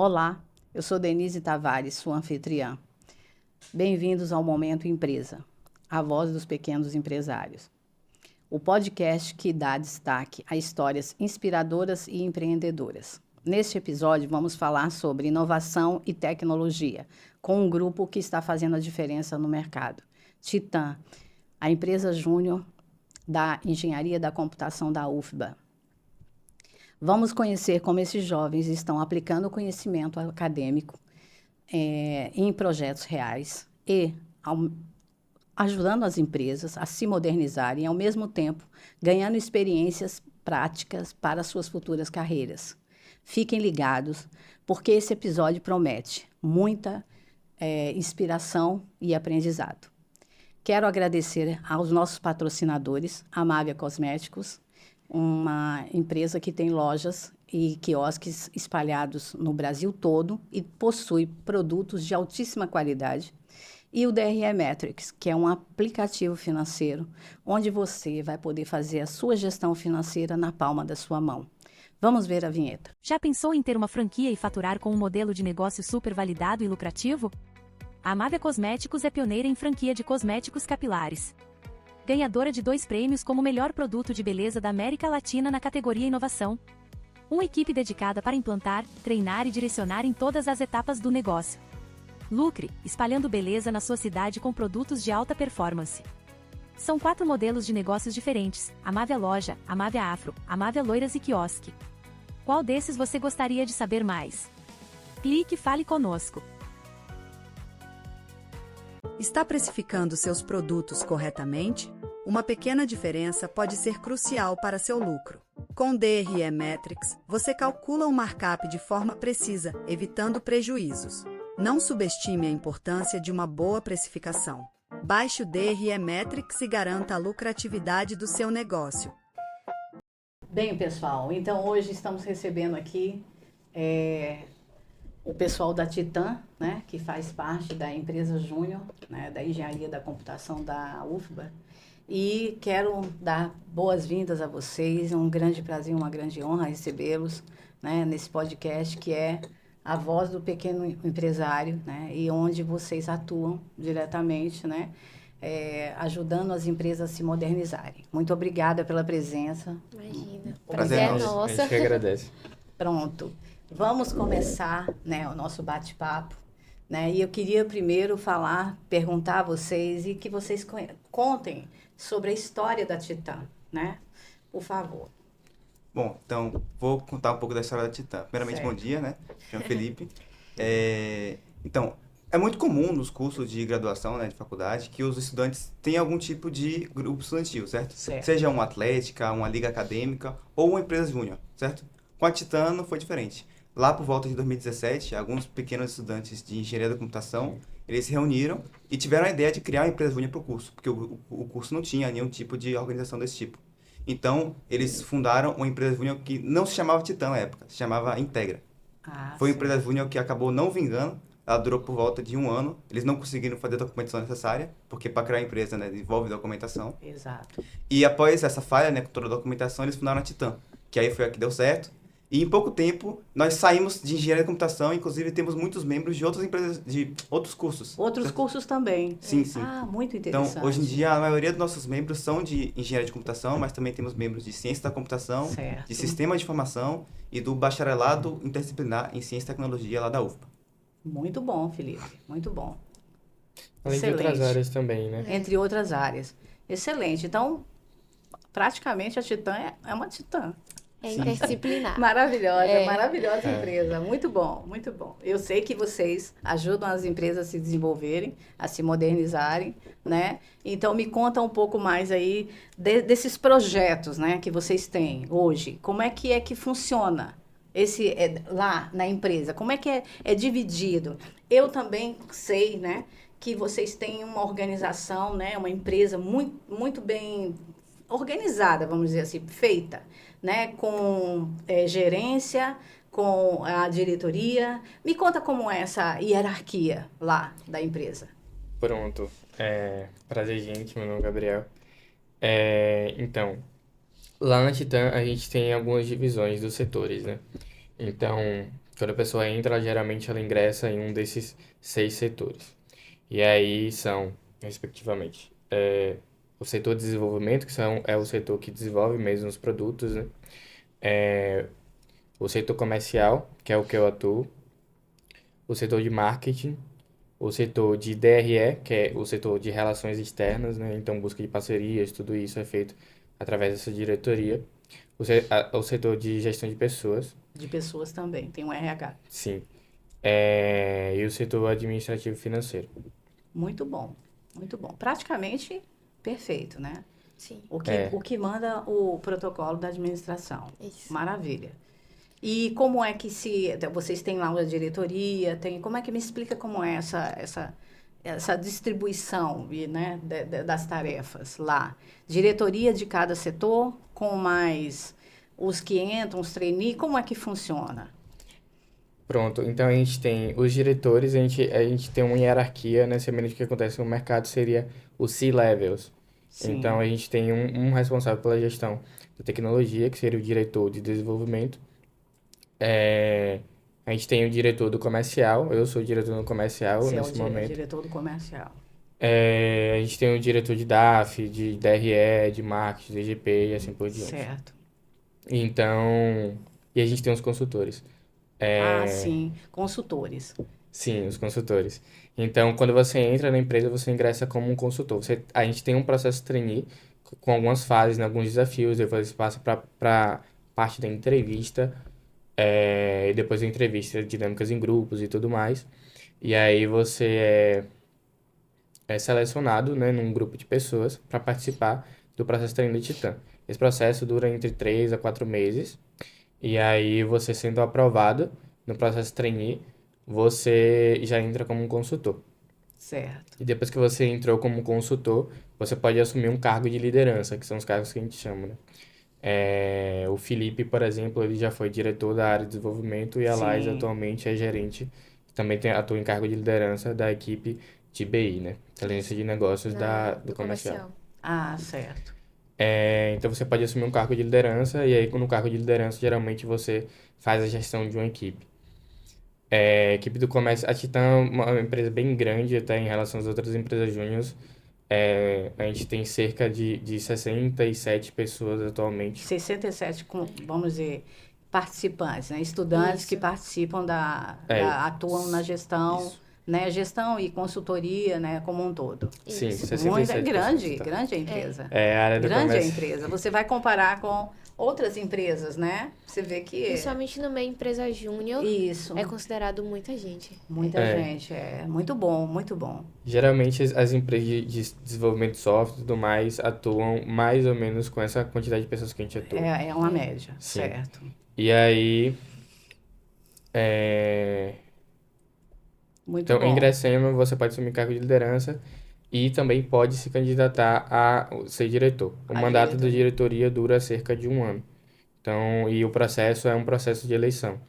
Olá, eu sou Denise Tavares, sua anfitriã. Bem-vindos ao Momento Empresa, a voz dos pequenos empresários. O podcast que dá destaque a histórias inspiradoras e empreendedoras. Neste episódio, vamos falar sobre inovação e tecnologia, com um grupo que está fazendo a diferença no mercado. Titan, a empresa júnior da Engenharia da Computação da UFBA. Vamos conhecer como esses jovens estão aplicando o conhecimento acadêmico em projetos reais e ajudando as empresas a se modernizarem e, ao mesmo tempo, ganhando experiências práticas para suas futuras carreiras. Fiquem ligados, porque esse episódio promete muita inspiração e aprendizado. Quero agradecer aos nossos patrocinadores, a Mavia Cosméticos, uma empresa que tem lojas e quiosques espalhados no Brasil todo e possui produtos de altíssima qualidade. E o DRE Metrics, que é um aplicativo financeiro, onde você vai poder fazer a sua gestão financeira na palma da sua mão. Vamos ver a vinheta. Já pensou em ter uma franquia e faturar com um modelo de negócio super validado e lucrativo? A Mavia Cosméticos é pioneira em franquia de cosméticos capilares. Ganhadora de 2 prêmios como melhor produto de beleza da América Latina na categoria Inovação. Uma equipe dedicada para implantar, treinar e direcionar em todas as etapas do negócio. Lucre, espalhando beleza na sua cidade com produtos de alta performance. São 4 modelos de negócios diferentes: a Mavia Loja, a Mavia Afro, a Mavia Loiras e Quiosque. Qual desses você gostaria de saber mais? Clique e fale conosco. Está precificando seus produtos corretamente? Uma pequena diferença pode ser crucial para seu lucro. Com DRE Metrics, você calcula o markup de forma precisa, evitando prejuízos. Não subestime a importância de uma boa precificação. Baixe o DRE Metrics e garanta a lucratividade do seu negócio. Bem, pessoal, então hoje estamos recebendo aqui o pessoal da Titan, né, que faz parte da empresa júnior, né, da Engenharia da Computação da UFBA. E quero dar boas-vindas a vocês. É um grande prazer, uma grande honra recebê-los, né, nesse podcast que é a voz do pequeno empresário, né, e onde vocês atuam diretamente, né, ajudando as empresas a se modernizarem. Muito obrigada pela presença. Imagina. Prazer É nosso. nosso. A gente que agradece. Pronto. Vamos começar, né, o nosso bate-papo, né? E eu queria primeiro perguntar a vocês e que vocês contem sobre a história da Titan, né? Por favor. Bom, então, vou contar um pouco da história da Titan. Primeiramente, Certo. bom dia, né? Chamo Felipe. Então, é muito comum nos cursos de graduação, né, de faculdade, que os estudantes tenham algum tipo de grupo estudantil, certo? Certo. Seja uma atlética, uma liga acadêmica ou uma empresa júnior, certo? Com a Titan não foi diferente. Lá por volta de 2017, alguns pequenos estudantes de engenharia da computação, eles se reuniram e tiveram a ideia de criar uma empresa júnior para o curso, porque o curso não tinha nenhum tipo de organização desse tipo. Então, eles fundaram uma empresa júnior que não se chamava Titan na época, se chamava Integra. Foi uma empresa júnior que acabou não vingando, ela durou por volta de 1 ano, eles não conseguiram fazer a documentação necessária, porque para criar a empresa, né, envolve documentação. Exato. E após essa falha, né, com toda a documentação, eles fundaram a Titan, que aí foi a que deu certo. E em pouco tempo, nós saímos de engenharia de computação, inclusive temos muitos membros de outras empresas, de outros cursos. Outros certo? cursos também. Sim, sim. Ah, muito Então, interessante. hoje em dia, a maioria dos nossos membros são de engenharia de computação, mas também temos membros de ciência da computação, Certo. de sistema de informação e do bacharelado interdisciplinar em ciência e tecnologia lá da UFBA. Muito bom, Felipe. Muito bom. Além de outras áreas também, né? Entre outras áreas. Excelente. Então, praticamente a Titan é uma Titan. É interdisciplinar. Maravilhosa empresa. Muito bom, muito bom. Eu sei que vocês ajudam as empresas a se desenvolverem, a se modernizarem, né? Então, me conta um pouco mais aí desses projetos, né, que vocês têm hoje. Como é que funciona lá na empresa? Como é que é dividido? Eu também sei, né, que vocês têm uma organização, né, uma empresa muito, muito bem organizada, vamos dizer assim, feita, né, com gerência, com a diretoria. Me conta como é essa hierarquia lá da empresa. Pronto. Prazer, gente. Meu nome é Gabriel. Então, lá na Titan a gente tem algumas divisões dos setores, né? Então, Quando a pessoa entra, geralmente ela ingressa em um desses 6 setores. E aí são, respectivamente, o setor de desenvolvimento, é o setor que desenvolve mesmo os produtos, né? O setor comercial, que é o que eu atuo, o setor de marketing, o setor de DRE, que é o setor de relações externas, né? Então, busca de parcerias, tudo isso é feito através dessa diretoria. O setor de gestão de pessoas, De pessoas também, tem um RH. sim. E o setor administrativo financeiro. Muito bom, muito bom. Praticamente perfeito, né? Sim. O que manda o protocolo da administração. Isso. Maravilha. E como é que vocês têm lá uma diretoria, como é que me explica como é essa distribuição, né, das tarefas lá? Diretoria de cada setor, com mais os que entram, os trainee, como é que funciona? Pronto, então a gente tem os diretores, a gente tem uma hierarquia, né? Semelhante ao que acontece no mercado, seria os C-levels. Sim. Então a gente tem um responsável pela gestão da tecnologia, que seria o diretor de desenvolvimento. A gente tem o diretor do comercial, eu sou o diretor do comercial Você nesse é o momento. diretor do comercial. A gente tem o diretor de DAF, de DRE, de marketing, de GP e assim por diante. Certo. Então, e a gente tem os consultores. Sim, consultores. Sim, os consultores. Então, quando você entra na empresa, você ingressa como um consultor. A gente tem um processo trainee com algumas fases, né, alguns desafios, depois você passa para parte da entrevista, e depois da entrevista, dinâmicas em grupos e tudo mais. E aí você é selecionado, né, num grupo de pessoas para participar do processo trainee de Titã. Esse processo dura entre 3 a 4 meses. E aí, você sendo aprovado no processo trainee, você já entra como um consultor. Certo. E depois que você entrou como consultor, você pode assumir um cargo de liderança, que são os cargos que a gente chama, né? O Felipe, por exemplo, ele já foi diretor da área de desenvolvimento e a Laís Sim. atualmente é gerente, também atua em cargo de liderança da equipe de BI, né? Inteligência de negócios do comercial. Certo. Então, você pode assumir um cargo de liderança, e aí, no cargo de liderança, geralmente você faz a gestão de uma equipe. A equipe do comércio, a Titã é uma empresa bem grande, até em relação às outras empresas júniores. A gente tem cerca de 67 pessoas atualmente. 67, vamos dizer, participantes, né? Estudantes Isso. que participam atuam na gestão, Isso. né? Gestão e consultoria, né? Como um todo. Sim, Isso. 67 Muito pessoas. grande, Tá? grande a empresa. A área do Grande a comércio. empresa. Você vai comparar com outras empresas, né? Você vê que Principalmente no meio empresa júnior, isso, é considerado muita gente. muita gente, muito bom, muito bom. Geralmente, as empresas de desenvolvimento de software e tudo mais atuam mais ou menos com essa quantidade de pessoas que a gente atua. É uma média, Sim. certo. E aí, Muito então, bom. ingressando, você pode assumir cargo de liderança e também pode se candidatar a ser diretor. O mandato da diretoria dura cerca de 1 ano. Então, e o processo é um processo de eleição.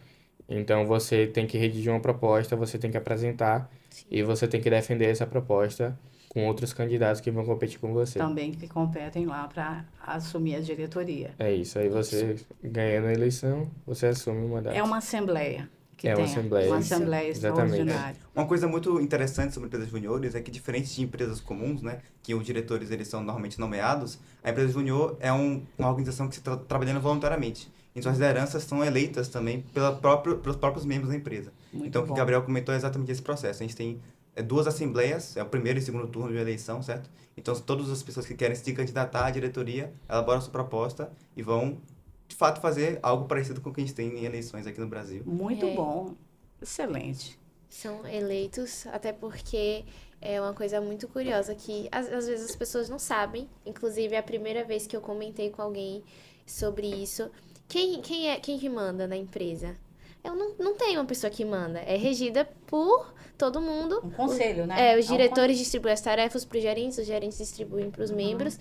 Então, você tem que redigir uma proposta, você tem que apresentar e você tem que defender essa proposta com outros candidatos que vão competir com você. Também que competem lá para assumir a diretoria. É isso. Aí você, ganhando a eleição, você assume o mandato. É uma assembleia que É uma tem, assembleia, uma isso. assembleia Exatamente. extraordinária. Uma coisa muito interessante sobre empresas juniores é que, diferente de empresas comuns, né, que os diretores eles são normalmente nomeados, a empresa junior é uma organização que se está trabalhando voluntariamente. Então, as lideranças são eleitas também pelos próprios membros da empresa. Muito Então, o que bom. o Gabriel comentou é exatamente esse processo. A gente tem 2 assembleias, é o primeiro e segundo turno de eleição, certo? Então, todas as pessoas que querem se candidatar à diretoria, elaboram sua proposta e vão, de fato, fazer algo parecido com o que a gente tem em eleições aqui no Brasil. Muito É. bom. Excelente. São eleitos, até porque é uma coisa muito curiosa que às vezes as pessoas não sabem. Inclusive, é a primeira vez que eu comentei com alguém sobre isso. Quem que manda na empresa? Eu não tenho uma pessoa que manda. É regida por todo mundo. Um conselho, né? Os diretores distribuem as tarefas para os gerentes distribuem para os membros.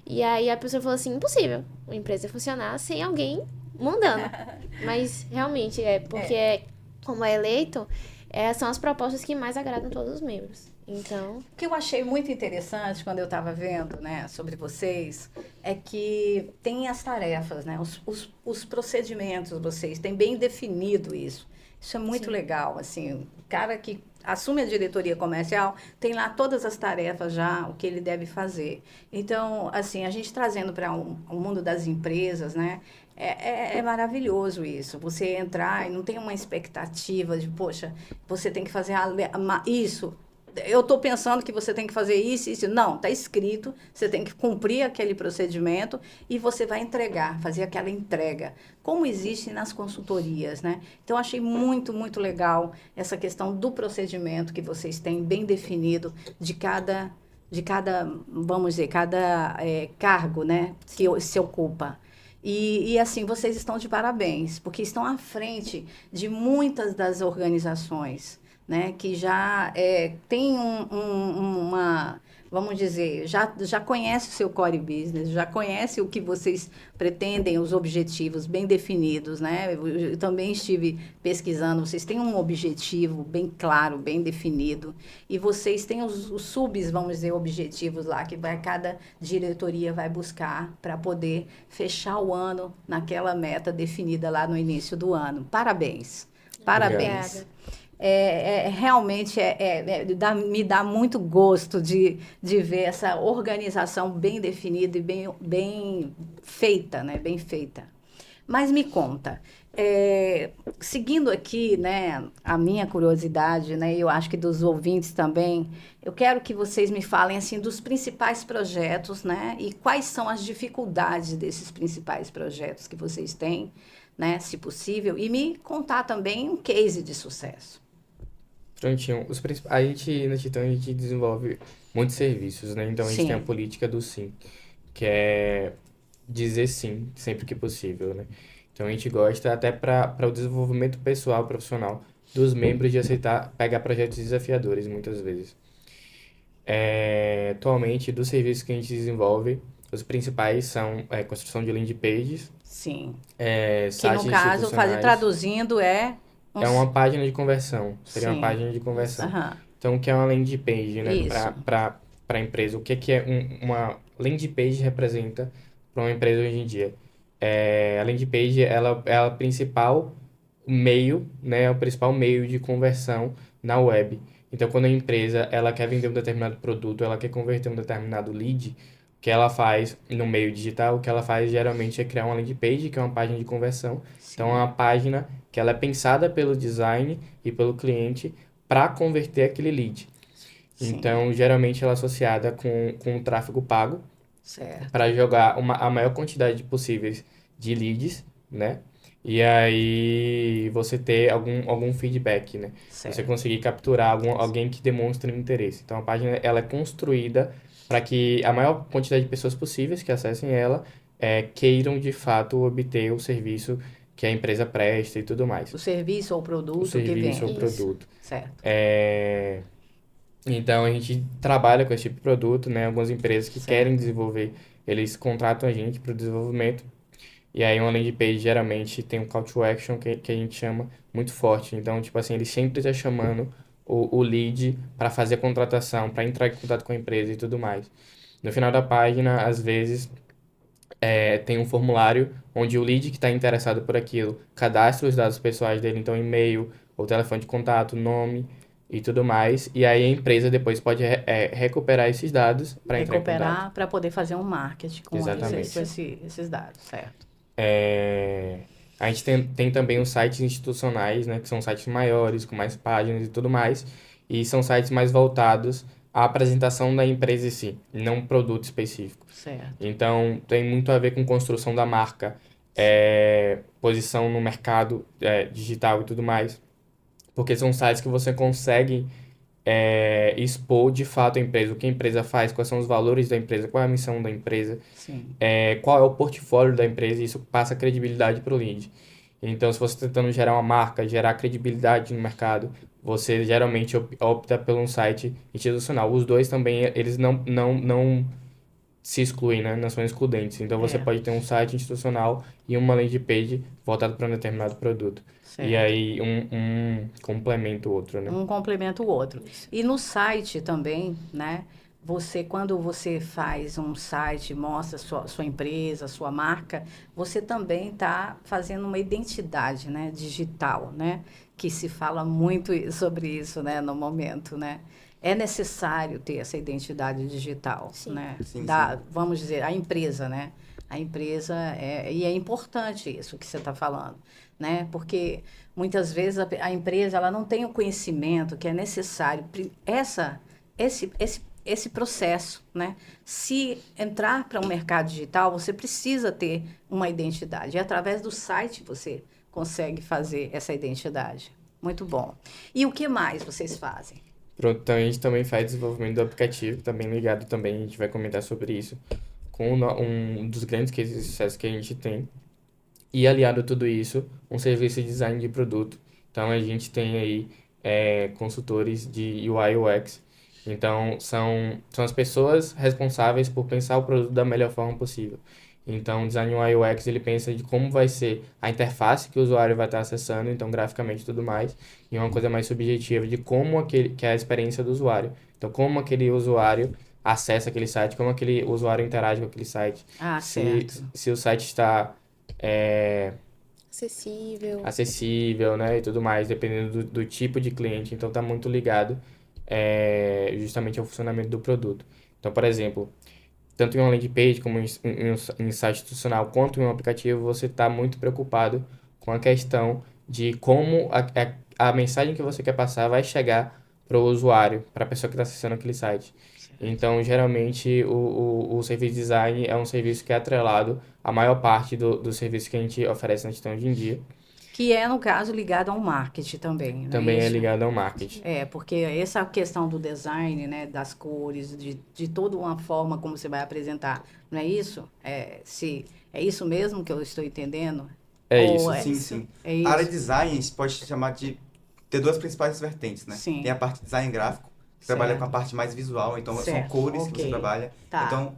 E aí a pessoa falou assim, impossível uma empresa funcionar sem alguém mandando. Mas realmente porque como é eleito, são as propostas que mais agradam todos os membros. Então, O que eu achei muito interessante quando eu estava vendo, né, sobre vocês, é que tem as tarefas, né, os procedimentos, vocês têm bem definido isso. Isso é muito Sim. legal, assim, o cara que assume a diretoria comercial tem lá todas as tarefas já, o que ele deve fazer. Então, assim, a gente trazendo para o mundo das empresas, né? É maravilhoso isso. Você entrar e não tem uma expectativa de, poxa, você tem que fazer isso. Eu estou pensando que você tem que fazer isso, isso. Não, está escrito, você tem que cumprir aquele procedimento e você vai entregar, fazer aquela entrega, como existe nas consultorias, né? Então, achei muito, muito legal essa questão do procedimento que vocês têm bem definido de cada vamos dizer, cada cargo, né, que se ocupa. E, assim, vocês estão de parabéns, porque estão à frente de muitas das organizações, né, que já tem uma, vamos dizer, já conhece o seu core business, já conhece o que vocês pretendem, os objetivos bem definidos, né? Eu também estive pesquisando, vocês têm um objetivo bem claro, bem definido, e vocês têm os subs, vamos dizer, objetivos lá, que cada diretoria vai buscar para poder fechar o ano naquela meta definida lá no início do ano. Parabéns! Parabéns! Obrigada. Realmente me dá muito gosto de ver essa organização bem definida e bem feita, né? Bem feita. Mas me conta, seguindo aqui, né, a minha curiosidade, né, e eu acho que dos ouvintes também, eu quero que vocês me falem assim dos principais projetos, né, e quais são as dificuldades desses principais projetos que vocês têm, né, se possível, e me contar também um case de sucesso. Prontinho. A gente, na Titã, a gente desenvolve muitos serviços, né? Então, a gente Sim. tem a política do sim, que é dizer sim sempre que possível, né? Então, a gente gosta até para o desenvolvimento pessoal, profissional dos membros de aceitar pegar projetos desafiadores, muitas vezes. Atualmente, dos serviços que a gente desenvolve, os principais são construção de landing pages, Sim. Que sites no caso, institucionais. traduzindo, É uma página de conversão. Seria uma Sim. página de conversão. Aham. Então, o que é uma landing page, né? Isso. Para a empresa. O que é uma landing page representa para uma empresa hoje em dia? A landing page, ela é o principal meio, né? É o principal meio de conversão na web. Então, quando a empresa ela quer vender um determinado produto, ela quer converter um determinado lead, o que ela faz no meio digital, o que ela faz geralmente é criar uma landing page, que é uma página de conversão. Então, é uma página que ela é pensada pelo design e pelo cliente para converter aquele lead. Sim. Então, geralmente ela é associada com o tráfego pago Certo. para jogar a maior quantidade possíveis de leads, né? E aí você ter algum feedback, né? Certo. Você conseguir capturar alguém que demonstre interesse. Então, a página ela é construída para que a maior quantidade de pessoas possíveis que acessem ela queiram, de fato, obter o serviço que a empresa presta e tudo mais. O serviço ou o produto O serviço que ou vem. produto. Certo. Então, a gente trabalha com esse tipo de produto, né? Algumas empresas que Certo. querem desenvolver, eles contratam a gente para o desenvolvimento. E aí, uma landing page, geralmente, tem um call to action que a gente chama muito forte. Então, tipo assim, ele sempre está chamando o lead para fazer a contratação, para entrar em contato com a empresa e tudo mais. No final da página, às vezes, tem um formulário onde o lead que está interessado por aquilo cadastra os dados pessoais dele, então e-mail, ou telefone de contato, nome e tudo mais. E aí a empresa depois pode recuperar esses dados para entrar em contato. Recuperar para poder fazer um marketing com Exatamente. esses dados, certo. A gente tem também os sites institucionais, né, que são sites maiores, com mais páginas e tudo mais, e são sites mais voltados à apresentação da empresa em si, não um produto específico. Certo. Então, tem muito a ver com construção da marca, posição no mercado digital e tudo mais, porque são sites que você consegue expor de fato a empresa, o que a empresa faz, quais são os valores da empresa, qual é a missão da empresa, Sim. qual é o portfólio da empresa, e isso passa credibilidade para o lead. Então, se você está tentando gerar uma marca, gerar credibilidade no mercado, você geralmente opta por um site institucional. Os dois também, eles não se excluem, né? Não são excludentes. Então, você pode ter um site institucional e uma landing page voltada para um determinado produto. Certo. E aí, um complementa o outro, né? Um complementa o outro. E no site também, né? Quando você faz um site, mostra sua empresa, sua marca, você também está fazendo uma identidade, né, digital, né? que se fala muito sobre isso, né, no momento, né? É necessário ter essa identidade digital, Sim. né? Sim, Vamos dizer, a empresa, né? A empresa e é importante isso que você está falando, né? Porque muitas vezes a empresa ela não tem o conhecimento que é necessário. Esse processo, né? Se entrar para um mercado digital, você precisa ter uma identidade. E através do site você consegue fazer essa identidade. Muito bom. E o que mais vocês fazem? Pronto, então a gente também faz desenvolvimento do aplicativo, também ligado também, a gente vai comentar sobre isso, com um dos grandes cases de sucesso que a gente tem. E aliado a tudo isso, um serviço de design de produto. Então a gente tem aí consultores de UI e UX. Então são as pessoas responsáveis por pensar o produto da melhor forma possível. Então o design UI e UX ele pensa de como vai ser a interface que o usuário vai estar acessando, então graficamente e tudo mais, e uma coisa mais subjetiva de como que é a experiência do usuário. Então como aquele usuário acessa aquele site, como aquele usuário interage com aquele site. Ah, certo. Se o site está acessível, né, e tudo mais, dependendo do tipo de cliente. Então, está muito ligado justamente ao funcionamento do produto. Então, por exemplo, tanto em uma landing page como em site institucional, quanto em um aplicativo, você está muito preocupado com a questão de como a mensagem que você quer passar vai chegar para o usuário, para a pessoa que está acessando aquele site. Então, geralmente, o serviço de design é um serviço que é atrelado à maior parte do serviço que a gente oferece na Titã hoje em dia. Que é, no caso, ligado ao marketing também, não é Também é isso? ligado ao marketing. Porque essa questão do design, né, das cores, de toda uma forma como você vai apresentar, não é isso? É isso mesmo que eu estou entendendo? É Ou isso. Sim. É A isso? área de design, a gente pode chamar de ter duas principais vertentes, né? Sim. Tem a parte de design gráfico, que trabalha Certo. com a parte mais visual, então são Certo, cores que ok. você trabalha. Tá. Então,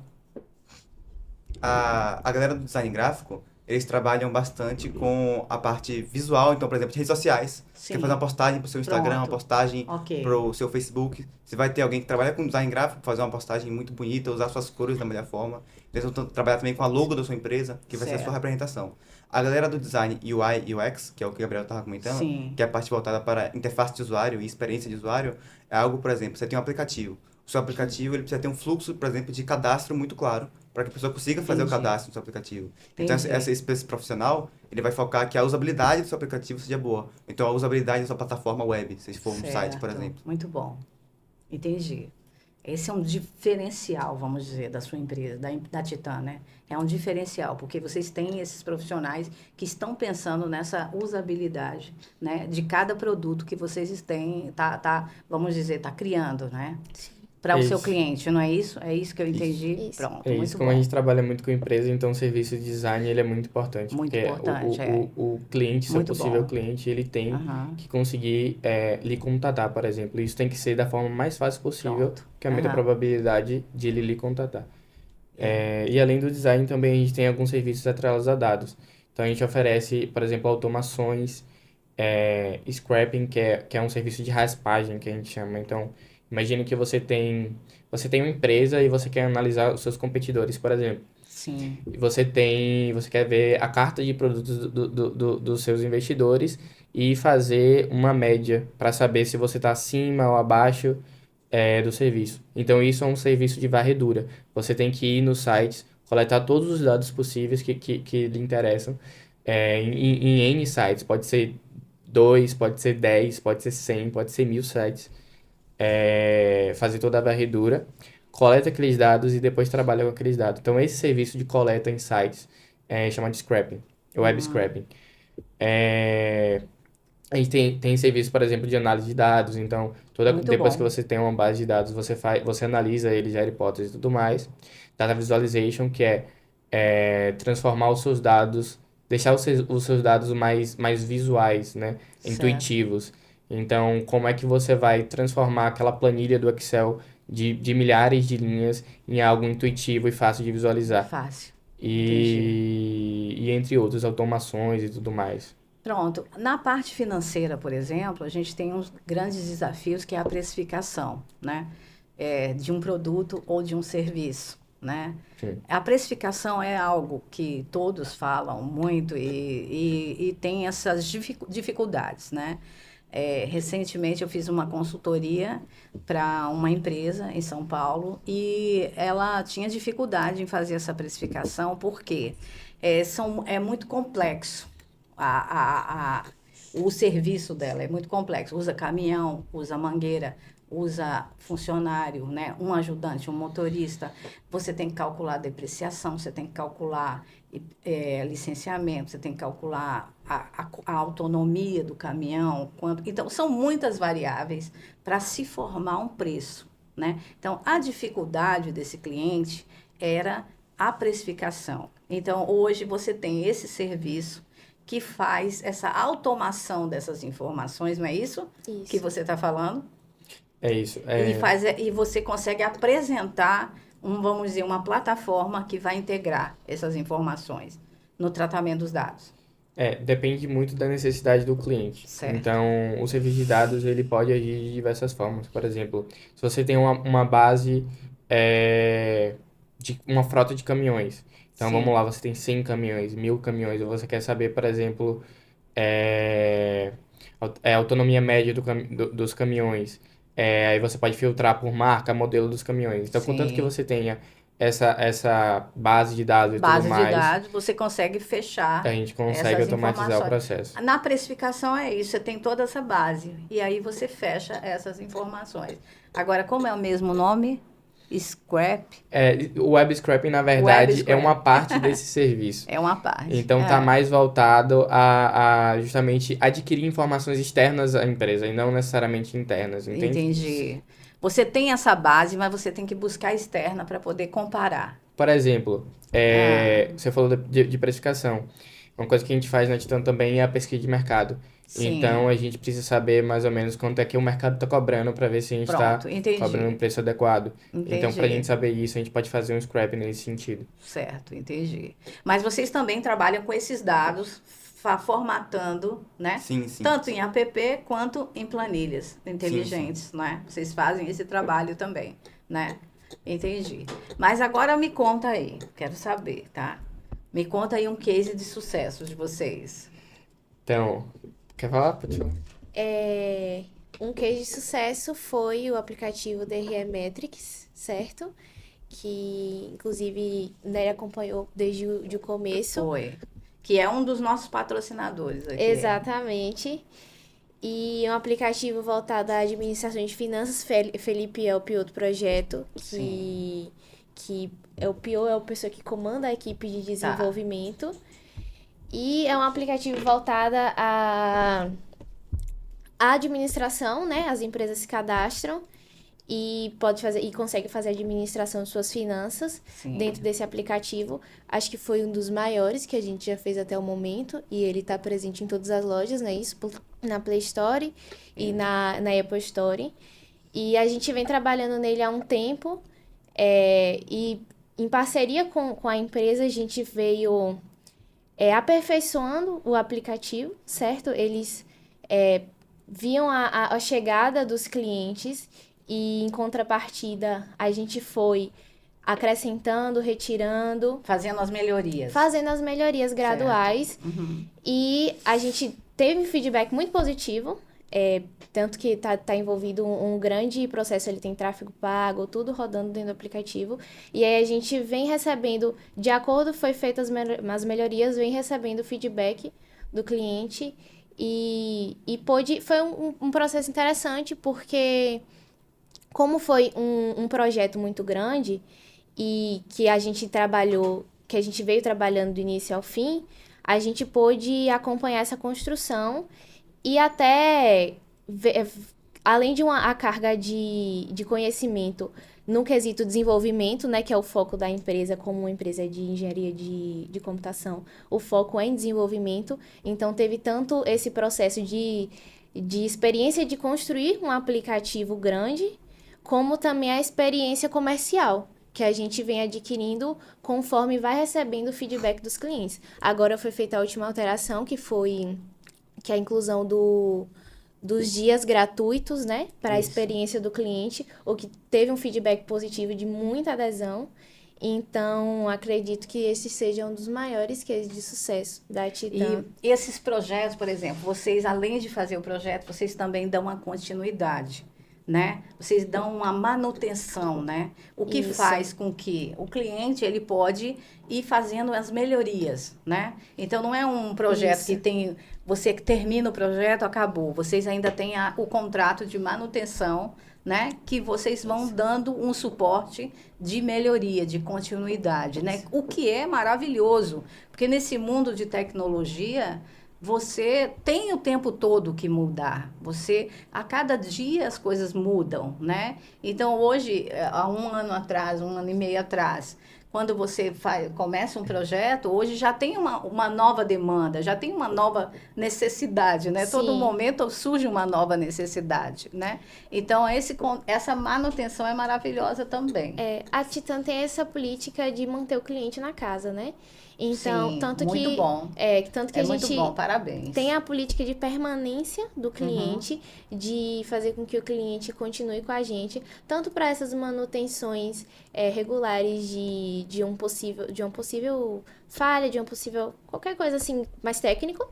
a galera do design gráfico, eles trabalham bastante com a parte visual, então, por exemplo, de redes sociais. Você quer Sim. fazer uma postagem pro seu Instagram, uma Pronto. postagem Ok. pro seu Facebook. Você vai ter alguém que trabalha com design gráfico, fazer uma postagem muito bonita, usar suas cores da melhor forma. Eles vão trabalhar também com a logo da sua empresa, que vai ser a Certo. sua representação. A galera do design UI e UX, que é o que o Gabriel estava comentando, Sim. que é a parte voltada para interface de usuário e experiência de usuário, é algo, por exemplo, você tem um aplicativo. O seu aplicativo ele precisa ter um fluxo, por exemplo, de cadastro muito claro, para que a pessoa consiga fazer o Entendi. cadastro no seu aplicativo. Então, Entendi. esse profissional, ele vai focar que a usabilidade do seu aplicativo seja boa. Então, a usabilidade da sua plataforma web, se for um site, por Certo. exemplo. Muito bom. Entendi. Esse é um diferencial, vamos dizer, da sua empresa, da Titã, né? É um diferencial, porque vocês têm esses profissionais que estão pensando nessa usabilidade, né? De cada produto que vocês têm, vamos dizer, tá criando, né? Para o seu Isso. cliente, não é isso? É isso que eu entendi? Isso. Pronto, É muito isso, como bom. a gente trabalha muito com empresa, então o serviço de design ele é muito importante. Muito porque importante, o cliente, seu Muito possível bom. cliente, ele tem Aham. que conseguir lhe contatar, por exemplo. Isso tem que ser da forma mais fácil possível, Pronto. que aumenta a Aham. probabilidade de ele lhe contatar. E além do design, também a gente tem alguns serviços atrelados a dados. Então a gente oferece, por exemplo, automações, scrapping, que é um serviço de raspagem que a gente chama. Então, imagine que você tem uma empresa e você quer analisar os seus competidores, por exemplo. Sim. E você quer ver a carta de produtos dos seus investidores e fazer uma média para saber se você está acima ou abaixo do serviço. Então, isso é um serviço de varredura. Você tem que ir nos sites, coletar todos os dados possíveis que lhe interessam em N sites. Pode ser 2, pode ser 10, pode ser 100, pode ser 1000 sites. Fazer toda a varredura, coleta aqueles dados e depois trabalha com aqueles dados. Então, esse serviço de coleta em sites é chamado de scrapping, web scrapping. A gente tem serviço, por exemplo, de análise de dados. Então, Muito depois bom. que você tem uma base de dados, você analisa ele, gera hipóteses e tudo mais. Data visualization, que é transformar os seus dados, deixar os seus dados mais visuais, né? Certo. Intuitivos. Então, como é que você vai transformar aquela planilha do Excel de milhares de linhas em algo intuitivo e fácil de visualizar? Fácil. E entre outras automações e tudo mais. Pronto. Na parte financeira, por exemplo, a gente tem uns grandes desafios que é a precificação, né? De um produto ou de um serviço, né? Sim. A precificação é algo que todos falam muito e tem essas dificuldades, né? Recentemente eu fiz uma consultoria para uma empresa em São Paulo e ela tinha dificuldade em fazer essa precificação porque é muito complexo. O serviço dela é muito complexo. Usa caminhão, usa mangueira, usa funcionário, né? Um ajudante, um motorista. Você tem que calcular a depreciação, você tem que calcular licenciamento, você tem que calcular a autonomia do caminhão. Então, são muitas variáveis para se formar um preço, né? Então, a dificuldade desse cliente era a precificação. Então, hoje você tem esse serviço que faz essa automação dessas informações, não é isso? Isso. Que você está falando? É isso. E você consegue apresentar, vamos dizer, uma plataforma que vai integrar essas informações no tratamento dos dados. Depende muito da necessidade do cliente. Certo. Então, o serviço de dados, ele pode agir de diversas formas. Por exemplo, se você tem uma base de uma frota de caminhões. Então, Sim. vamos lá, você tem 100 caminhões, 1000 caminhões, ou você quer saber, por exemplo, a autonomia média dos caminhões. Aí você pode filtrar por marca, modelo dos caminhões. Então, contanto Sim. que você tenha essa base de dados e tudo Base mais, de dados, você consegue fechar a gente consegue essas automatizar o informações. processo. Na precificação é isso, você tem toda essa base. E aí você fecha essas informações. Agora, como é o mesmo nome? Scrap O web scraping, na verdade, é uma parte desse serviço. é uma parte. Então, está mais voltado a justamente adquirir informações externas à empresa e não necessariamente internas, entende? Entendi. Você tem essa base, mas você tem que buscar externa para poder comparar. Por exemplo, você falou de precificação. Uma coisa que a gente faz na Titã também é a pesquisa de mercado. Sim. Então, a gente precisa saber mais ou menos quanto é que o mercado está cobrando para ver se a gente está Pronto, entendi. cobrando um preço adequado. Então, para a Entendi. gente saber isso, a gente pode fazer um scrap nesse sentido. Certo, entendi. Mas vocês também trabalham com esses dados, formatando, né? Sim, sim. Tanto em app quanto em planilhas inteligentes, né? Vocês fazem esse trabalho também, né? Entendi. Mas agora me conta aí, quero saber, tá? Me conta aí um case de sucesso de vocês. Então, quer falar? Pode falar. Um case de sucesso foi o aplicativo DRE Metrics, certo? Que, inclusive, Nery acompanhou desde o começo. Foi. Que é um dos nossos patrocinadores aqui. Exatamente. E é um aplicativo voltado à administração de finanças. Felipe é o PO do projeto, que é o PO, é a pessoa que comanda a equipe de desenvolvimento. E é um aplicativo voltado à administração, né? As empresas se cadastram e consegue fazer a administração de suas finanças dentro desse aplicativo. Acho que foi um dos maiores que a gente já fez até o momento, e ele está presente em todas as lojas, né? Isso na Play Store e na Apple Store. E a gente vem trabalhando nele há um tempo, e em parceria com a empresa a gente veio aperfeiçoando o aplicativo, certo? Eles viam a chegada dos clientes e, em contrapartida, a gente foi acrescentando, retirando. Fazendo as melhorias. Fazendo as melhorias graduais. Uhum. E a gente teve feedback muito positivo. Tanto que tá envolvido um grande processo, ele tem tráfego pago, tudo rodando dentro do aplicativo. E aí a gente vem recebendo, de acordo foi feitas as melhorias, vem recebendo feedback do cliente. E foi um processo interessante, porque como foi um projeto muito grande e que a gente veio trabalhando do início ao fim, a gente pôde acompanhar essa construção e até, além de a carga de conhecimento no quesito desenvolvimento, né, que é o foco da empresa, como uma empresa de engenharia de computação, o foco é em desenvolvimento. Então, teve tanto esse processo de experiência de construir um aplicativo grande, como também a experiência comercial, que a gente vem adquirindo conforme vai recebendo o feedback dos clientes. Agora foi feita a última alteração, que é a inclusão dos dias gratuitos, né, para a experiência do cliente, o que teve um feedback positivo de muita adesão. Então, acredito que esse seja um dos maiores cases de sucesso da Titan. E esses projetos, por exemplo, vocês, além de fazer o projeto, vocês também dão uma continuidade, né? Vocês dão uma manutenção, né? O que Isso. faz com que o cliente, ele pode ir fazendo as melhorias, né? Então, não é um projeto Isso. que tem... Você que termina o projeto, acabou. Vocês ainda têm o contrato de manutenção, né? Que vocês vão dando um suporte de melhoria, de continuidade, né? O que é maravilhoso, porque nesse mundo de tecnologia, você tem o tempo todo que mudar. A cada dia as coisas mudam, né? Então, hoje, há um ano atrás, um ano e meio atrás, quando você começa um projeto, hoje já tem uma nova demanda, já tem uma nova necessidade, né? Sim. Todo momento surge uma nova necessidade, né? Então, essa manutenção é maravilhosa também. A Titan tem essa política de manter o cliente na casa, né? Então, Sim, tanto muito que bom. Tanto que É a muito gente bom, parabéns. tem a política de permanência do cliente, de fazer com que o cliente continue com a gente, tanto para essas manutenções regulares de uma possível falha, de um possível qualquer coisa assim mais técnico,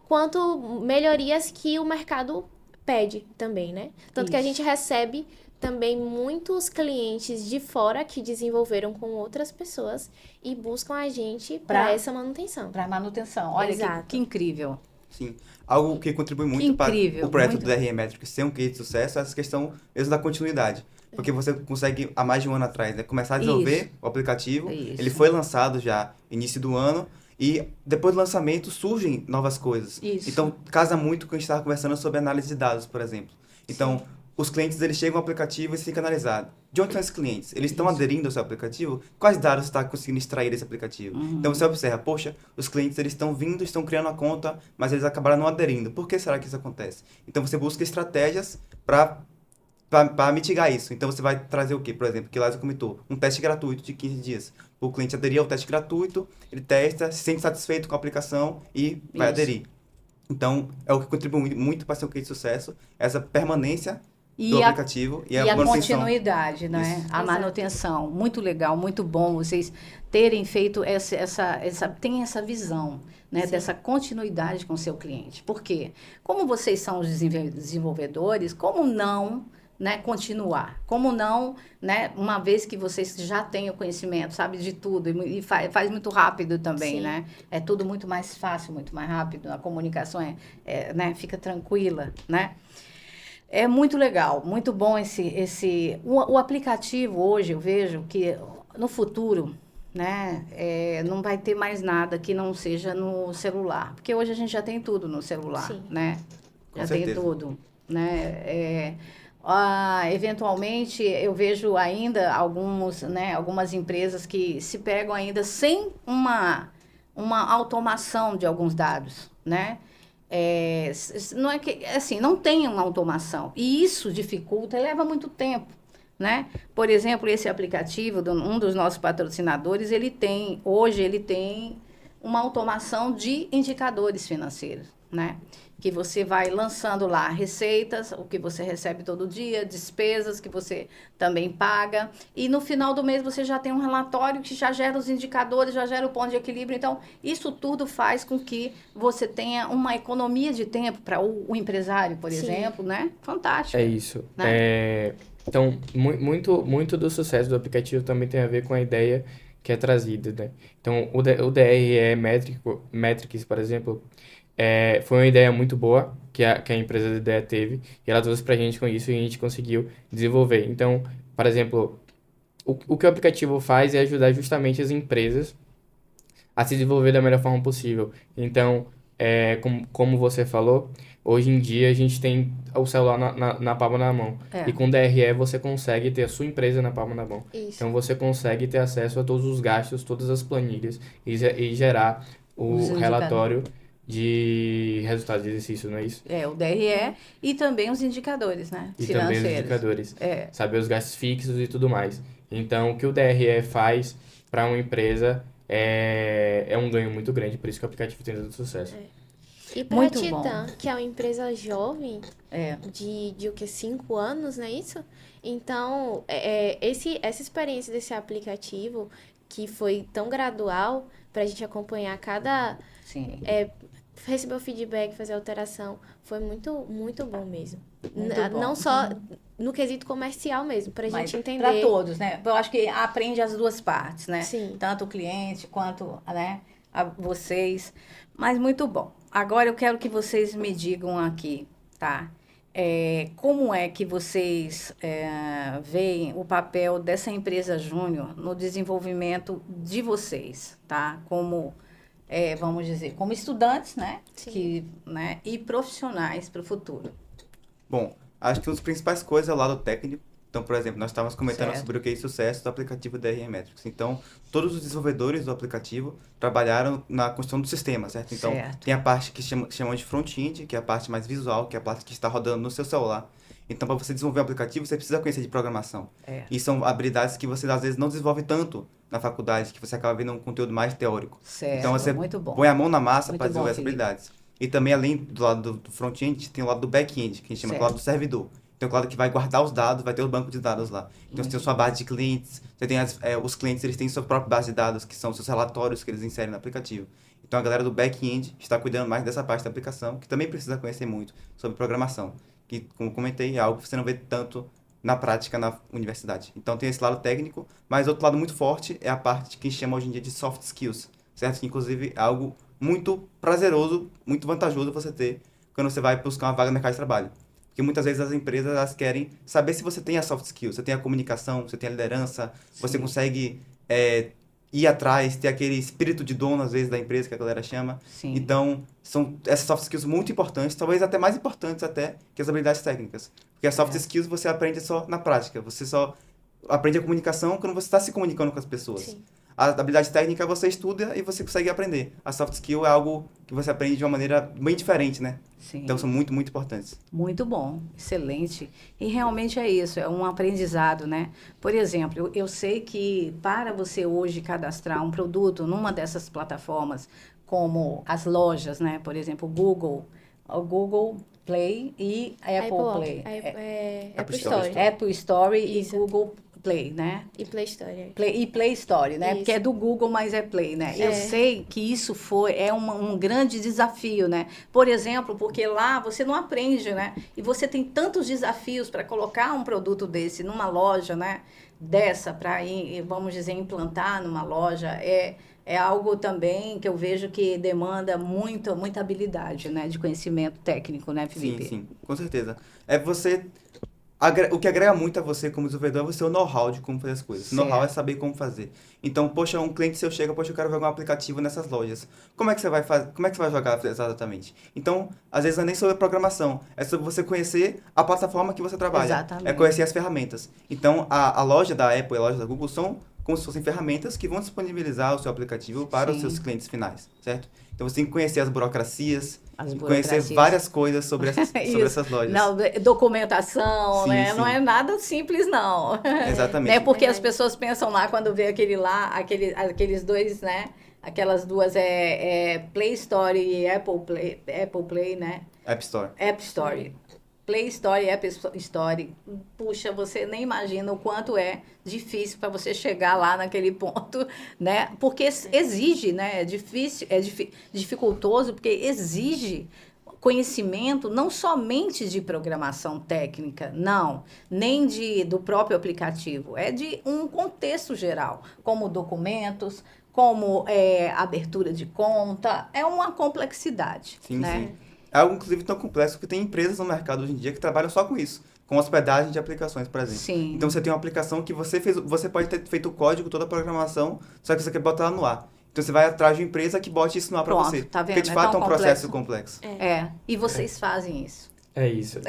quanto melhorias que o mercado pede também, né? Tanto que a Isso. gente recebe também muitos clientes de fora que desenvolveram com outras pessoas e buscam a gente para essa manutenção. Para manutenção. Olha Exato. que incrível. Sim. Algo que contribui muito Que para incrível, o projeto muito. do DRE Metrics ser um case de sucesso é essa questão mesmo da continuidade. Porque você consegue, há mais de um ano atrás, né, começar a desenvolver Isso. o aplicativo. Isso. Ele foi lançado já início do ano. E depois do lançamento surgem novas coisas. Isso. Então, casa muito com o que a gente estava conversando sobre análise de dados, por exemplo. Então, os clientes, eles chegam ao aplicativo e se têm que analisar. De onde são esses clientes? Eles estão aderindo ao seu aplicativo? Quais dados você está conseguindo extrair desse aplicativo? Então, você observa, poxa, os clientes, eles estão vindo, estão criando a conta, mas eles acabaram não aderindo. Por que será que isso acontece? Então, você busca estratégias para mitigar isso. Então, você vai trazer o quê? Por exemplo, que Lázaro comentou, um teste gratuito de 15 dias. O cliente aderir ao teste gratuito, ele testa, se sente satisfeito com a aplicação e vai Isso. aderir. Então, é o que contribui muito para ser um case de sucesso, essa permanência E do a, aplicativo e e a a manutenção. continuidade, né? Isso. A Exato. manutenção. Muito legal, muito bom vocês terem feito tem essa visão, né? Sim. Dessa continuidade com o seu cliente. Por quê? Como vocês são os desenvolvedores, como não, né, continuar? Como não, né, uma vez que vocês já têm o conhecimento, sabe de tudo, e faz muito rápido também, Sim. né? É tudo muito mais fácil, muito mais rápido, a comunicação né, fica tranquila, né? É muito legal, muito bom o aplicativo hoje, eu vejo que no futuro, né, não vai ter mais nada que não seja no celular, porque hoje a gente já tem tudo no celular, Sim. né? Com Já tem certeza. tudo, né? Eventualmente, eu vejo ainda algumas empresas que se pegam ainda sem uma automação de alguns dados, né? Não é que, assim, não tem uma automação. E isso dificulta e leva muito tempo, né? Por exemplo, esse aplicativo, um dos nossos patrocinadores, hoje ele tem uma automação de indicadores financeiros, né? Que você vai lançando lá receitas, o que você recebe todo dia, despesas que você também paga. E no final do mês você já tem um relatório que já gera os indicadores, já gera o ponto de equilíbrio. Então, isso tudo faz com que você tenha uma economia de tempo para o empresário, por Sim. exemplo, né? Fantástico. É isso. Né? Então, muito do sucesso do aplicativo também tem a ver com a ideia que é trazida, né? Então, o DRE Metrics, por exemplo, foi uma ideia muito boa que a empresa da ideia teve e ela trouxe pra gente com isso e a gente conseguiu desenvolver. Então, por exemplo, o que o aplicativo faz é ajudar justamente as empresas a se desenvolver da melhor forma possível. Então, como você falou, hoje em dia a gente tem o celular na palma da mão. É. E com o DRE você consegue ter a sua empresa na palma da mão. Isso. Então você consegue ter acesso a todos os gastos, todas as planilhas e gerar Os o relatório de resultados de exercício, não é isso? O DRE e também os indicadores, né? E também os Financeiros. indicadores. É. Saber os gastos fixos e tudo mais. Então, o que o DRE faz para uma empresa é um ganho muito grande, por isso que o aplicativo tem tanto sucesso. E para a Muito bom. Titã, que é uma empresa jovem, É, de o que, 5 anos, não é isso? Então, essa experiência desse aplicativo, que foi tão gradual, para a gente acompanhar cada, sim. receber o feedback, fazer alteração, foi muito, muito bom mesmo. Muito bom. Não só no quesito comercial mesmo, para a Mas gente entender. para todos, né? Eu acho que aprende as duas partes, né? Sim. Tanto o cliente quanto, né, vocês. Mas muito bom. Agora eu quero que vocês me digam aqui, tá? Como é que vocês veem o papel dessa empresa júnior no desenvolvimento de vocês, tá? Como, vamos dizer, como estudantes, né? Sim. Né? E profissionais para o futuro. Bom, acho que uma das principais coisas é o lado técnico. Então, por exemplo, nós estávamos comentando Certo. sobre o case sucesso do aplicativo DRE Metrics. Então, todos os desenvolvedores do aplicativo trabalharam na construção do sistema, certo? Então, Certo. tem a parte que chamam de front-end, que é a parte mais visual, que é a parte que está rodando no seu celular. Então, para você desenvolver um aplicativo, você precisa conhecer de programação. E são habilidades que você, às vezes, não desenvolve tanto na faculdade, que você acaba vendo um conteúdo mais teórico. Certo, Então, você muito bom. põe a mão na massa Muito para bom, desenvolver essas Felipe. habilidades. E também, além do lado do front-end, tem o lado do back-end, que a gente chama de lado do servidor. Então, claro que vai guardar os dados, vai ter o banco de dados lá. Então, você tem a sua base de clientes, você tem os clientes, eles têm sua própria base de dados, que são os seus relatórios que eles inserem no aplicativo. Então, a galera do back-end está cuidando mais dessa parte da aplicação, que também precisa conhecer muito sobre programação, que, como comentei, é algo que você não vê tanto na prática na universidade. Então, tem esse lado técnico, mas outro lado muito forte é a parte que a gente chama hoje em dia de soft skills, certo? Que, inclusive, é algo muito prazeroso, muito vantajoso você ter quando você vai buscar uma vaga no mercado de trabalho. Porque muitas vezes as empresas elas querem saber se você tem a soft skills, você tem a comunicação, você tem a liderança, você consegue ir atrás, ter aquele espírito de dono, às vezes, da empresa, que a galera chama. Sim. Então, são essas soft skills muito importantes, talvez até mais importantes até que as habilidades técnicas. Porque as soft skills você aprende só na prática, você só aprende a comunicação quando você está se comunicando com as pessoas. Sim. A habilidade técnica você estuda e você consegue aprender. A soft skill é algo que você aprende de uma maneira bem diferente, né? Sim. Então, são muito, muito importantes. Muito bom, excelente. E realmente é isso, é um aprendizado, né? Por exemplo, eu sei que para você hoje cadastrar um produto numa dessas plataformas, como as lojas, né? Por exemplo, o Google Play e Apple Play. Apple Store. Store. Apple Store Isso. e Google Play, né? E Play Store. Play Store, né? Isso. Porque é do Google, mas é Play, né? Eu sei que isso é um grande desafio, né? Por exemplo, porque lá você não aprende, né? E você tem tantos desafios para colocar um produto desse numa loja, né? Dessa, para, vamos dizer, implantar numa loja, é algo também que eu vejo que demanda muita habilidade, né? De conhecimento técnico, né, Felipe? Sim, com certeza. O que agrega muito a você como desenvolvedor é você o know-how de como fazer as coisas. O know-how é saber como fazer. Então, poxa, um cliente seu chega, poxa, eu quero jogar um aplicativo nessas lojas. Como é que você vai fazer? Como é que você vai jogar exatamente? Então, às vezes não é nem sobre programação, é sobre você conhecer a plataforma que você trabalha. Exatamente. É conhecer as ferramentas. Então, a loja da Apple e a loja da Google são como se fossem ferramentas que vão disponibilizar o seu aplicativo para os seus clientes finais, certo? Então, você tem que conhecer as burocracias, conhecer várias coisas sobre essas lojas. Não, documentação, Sim, né? sim. Não é nada simples, não. Exatamente. Né? Porque as pessoas pensam lá, quando vê aqueles dois, né? Aquelas duas, Play Store e Apple Play, né? App Store. App Store. Play Store e App Store. Puxa, você nem imagina o quanto é difícil para você chegar lá naquele ponto, né? Porque exige, né? É difícil, dificultoso, porque exige conhecimento não somente de programação técnica, não, nem do próprio aplicativo, é de um contexto geral, como documentos, como abertura de conta, é uma complexidade, Sim, né? sim. É algo, inclusive, tão complexo que tem empresas no mercado hoje em dia que trabalham só com isso, com hospedagem de aplicações, por exemplo. Sim. Então, você tem uma aplicação que você pode ter feito o código, toda a programação, só que você quer botar ela no ar. Então, você vai atrás de uma empresa que bote isso no ar para você. Tá vendo? Porque, de É fato, tão é um processo complexo. E vocês fazem isso. É isso.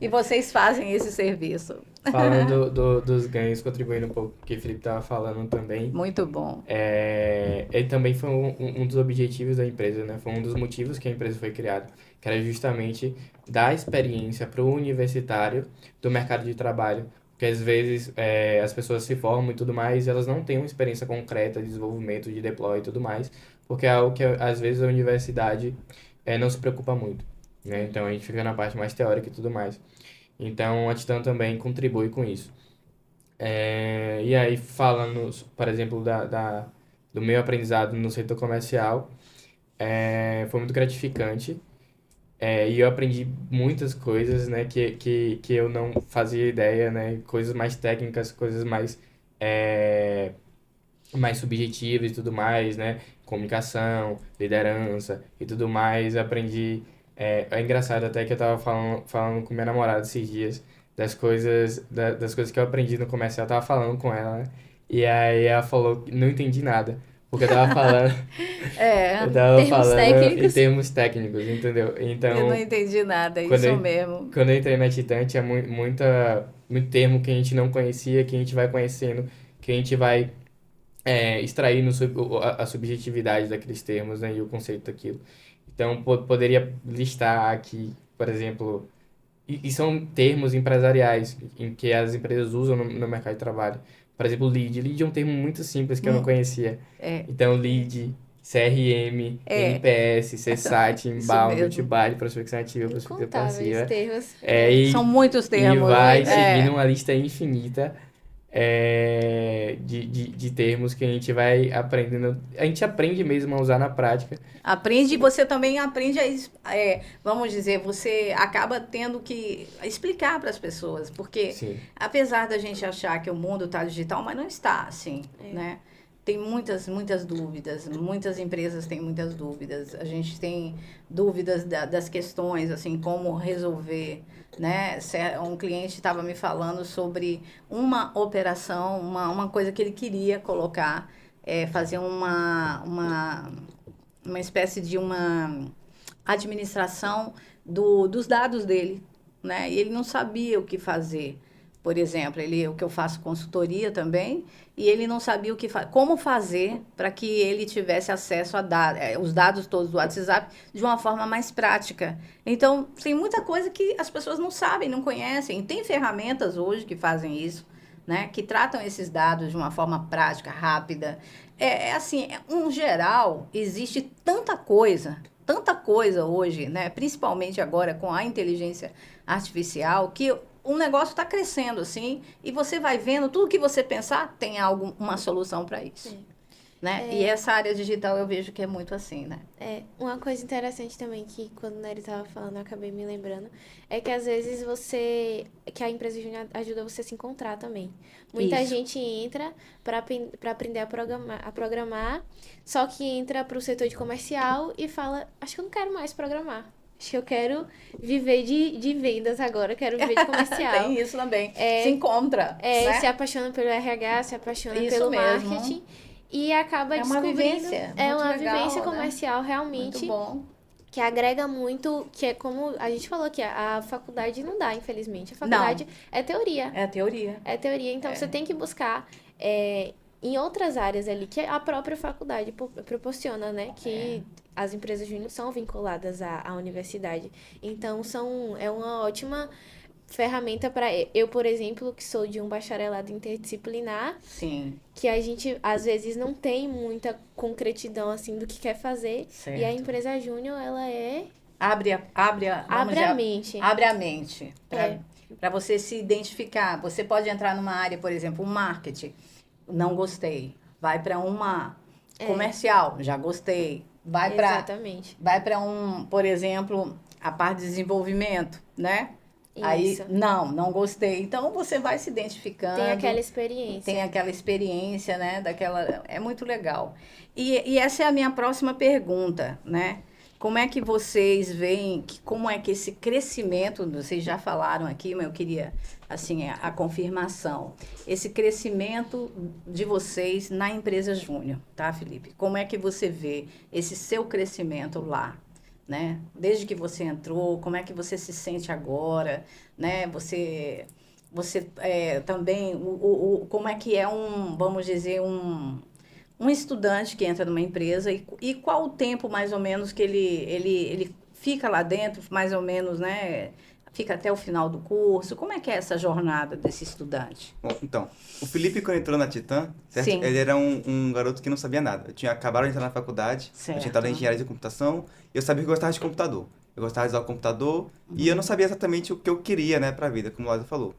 E vocês fazem esse serviço. Falando dos ganhos, contribuindo um pouco com o que o Felipe estava falando também. Muito bom. Ele também foi um dos objetivos da empresa, né? Foi um dos motivos que a empresa foi criada, que era justamente dar experiência para o universitário do mercado de trabalho. Porque às vezes as pessoas se formam e tudo mais, e elas não têm uma experiência concreta de desenvolvimento, de deploy e tudo mais, porque é algo que às vezes a universidade não se preocupa muito, né? Então, a gente fica na parte mais teórica e tudo mais. Então, a Titan também contribui com isso. E aí, falando, por exemplo, do meu aprendizado no setor comercial, foi muito gratificante. E eu aprendi muitas coisas, né, que eu não fazia ideia, né? Coisas mais técnicas, coisas mais subjetivas e tudo mais, né? Comunicação, liderança e tudo mais. Aprendi. É engraçado até que eu tava falando com minha namorada esses dias das coisas que eu aprendi no comercial. Eu tava falando com ela, né? E aí ela falou que não entendi nada. Porque eu tava falando, eu tava Termos falando em técnicos. termos técnicos, entendeu? Então, Eu não entendi nada, quando isso eu, mesmo. quando eu entrei na Titan, tinha muito termo que a gente não conhecia, que a gente vai conhecendo, que a gente vai extraindo a subjetividade daqueles termos, né, e o conceito daquilo. Então, poderia listar aqui, por exemplo, e são termos empresariais em que as empresas usam no mercado de trabalho. Por exemplo, lead. Lead é um termo muito simples que eu não conhecia. É. Então, lead, CRM, NPS, CSAT, Isso Inbound, mesmo. Outbound, prospecção ativa, prospecção Incontáveis passiva. termos. São muitos E termos. vai né? seguindo uma lista infinita de termos que a gente vai aprendendo. A gente aprende mesmo a usar na prática. Aprende, você também aprende vamos dizer, você acaba tendo que explicar para as pessoas, porque Sim. apesar da gente achar que o mundo está digital, mas não está assim, né? Tem muitas dúvidas, muitas empresas têm muitas dúvidas. A gente tem dúvidas das questões, assim, como resolver, né? Um cliente estava me falando sobre uma operação, uma coisa que ele queria colocar, fazer uma espécie de uma administração dos dados dele, né? E ele não sabia o que fazer. Por exemplo, o que eu faço consultoria também, e ele não sabia como fazer para que ele tivesse acesso os dados todos do WhatsApp de uma forma mais prática. Então, tem muita coisa que as pessoas não sabem, não conhecem. Tem ferramentas hoje que fazem isso, né? Que tratam esses dados de uma forma prática, rápida. Assim, em geral, existe tanta coisa hoje, né? Principalmente agora com a inteligência artificial, que o negócio está crescendo, assim, e você vai vendo, tudo que você pensar, tem uma solução para isso. Né? E essa área digital eu vejo que é muito assim, né? Uma coisa interessante também que quando o Nery estava falando, eu acabei me lembrando, é que às vezes que a empresa júnior ajuda você a se encontrar também. Muita gente entra para aprender a programar, só que entra para o setor de comercial e fala, acho que eu não quero mais programar. Acho que eu quero viver de vendas agora, eu quero viver de comercial. Tem isso também. Se encontra. Né? Se apaixona pelo RH, se apaixona isso pelo mesmo. marketing. E acaba descobrindo... Vivência. É uma legal, vivência né? comercial, realmente. Muito bom. Que agrega muito, que é como a gente falou aqui, a faculdade não dá, infelizmente. A faculdade é teoria. É teoria. É teoria, então você tem que buscar em outras áreas ali, que a própria faculdade proporciona, né? Que as empresas júnior são vinculadas à universidade. Então, é uma ótima ferramenta para eu, por exemplo, que sou de um bacharelado interdisciplinar. Sim. Que a gente, às vezes, não tem muita concretidão, assim, do que quer fazer. Certo. E a empresa júnior, ela Abre a mente. Abre a mente. Para você se identificar. Você pode entrar numa área, por exemplo, um marketing. Não gostei. Vai para uma comercial. Já gostei. Exatamente. Vai para por exemplo, a parte de desenvolvimento, né? Isso. Aí, não gostei. Então, você vai se identificando. Tem aquela experiência. Tem aquela experiência, né? É muito legal. E essa é a minha próxima pergunta, né? Como é que vocês veem, como é que esse crescimento, vocês já falaram aqui, mas eu queria, assim, a confirmação. Esse crescimento de vocês na empresa júnior, tá, Felipe? Como é que você vê esse seu crescimento lá? Né? Desde que você entrou, como é que você se sente agora, né? Você também, como é que é vamos dizer, um estudante que entra numa empresa e qual o tempo mais ou menos que ele fica lá dentro, mais ou menos, né? fica até o final do curso? Como é que é essa jornada desse estudante? Bom, então, o Felipe, quando entrou na Titã, certo? Sim. Ele era um garoto que não sabia nada. Eu tinha acabado de entrar na faculdade, eu Certo. tinha entrado em engenharia de computação, e eu sabia que eu gostava de computador. Eu gostava de usar o computador, e eu não sabia exatamente o que eu queria, né, pra vida, como o Lázaro falou.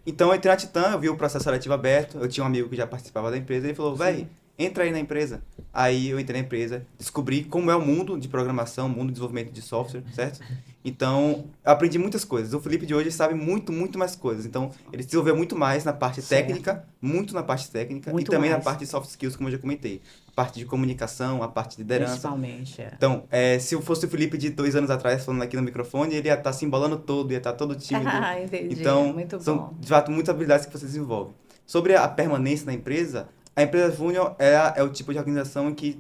Então, eu entrei na Titã, eu vi o processo seletivo aberto, eu tinha um amigo que já participava da empresa, ele falou, véi, entra aí na empresa. Aí eu entrei na empresa, descobri como é o mundo de programação, o mundo de desenvolvimento de software, certo? Então, eu aprendi muitas coisas. O Felipe de hoje sabe muito, muito mais coisas. Então, ele se desenvolveu muito mais na parte técnica, muito na parte técnica, Muito e também mais. na parte de soft skills, como eu já comentei. A parte de comunicação, a parte de liderança. Principalmente, Então, se eu fosse o Felipe de 2 anos atrás, falando aqui no microfone, ele ia estar se embolando todo, ia estar todo tímido. Ah, entendi. Então, Muito são, bom. de fato, muitas habilidades que você desenvolve. Sobre a permanência na empresa, a empresa Júnior é o tipo de organização em que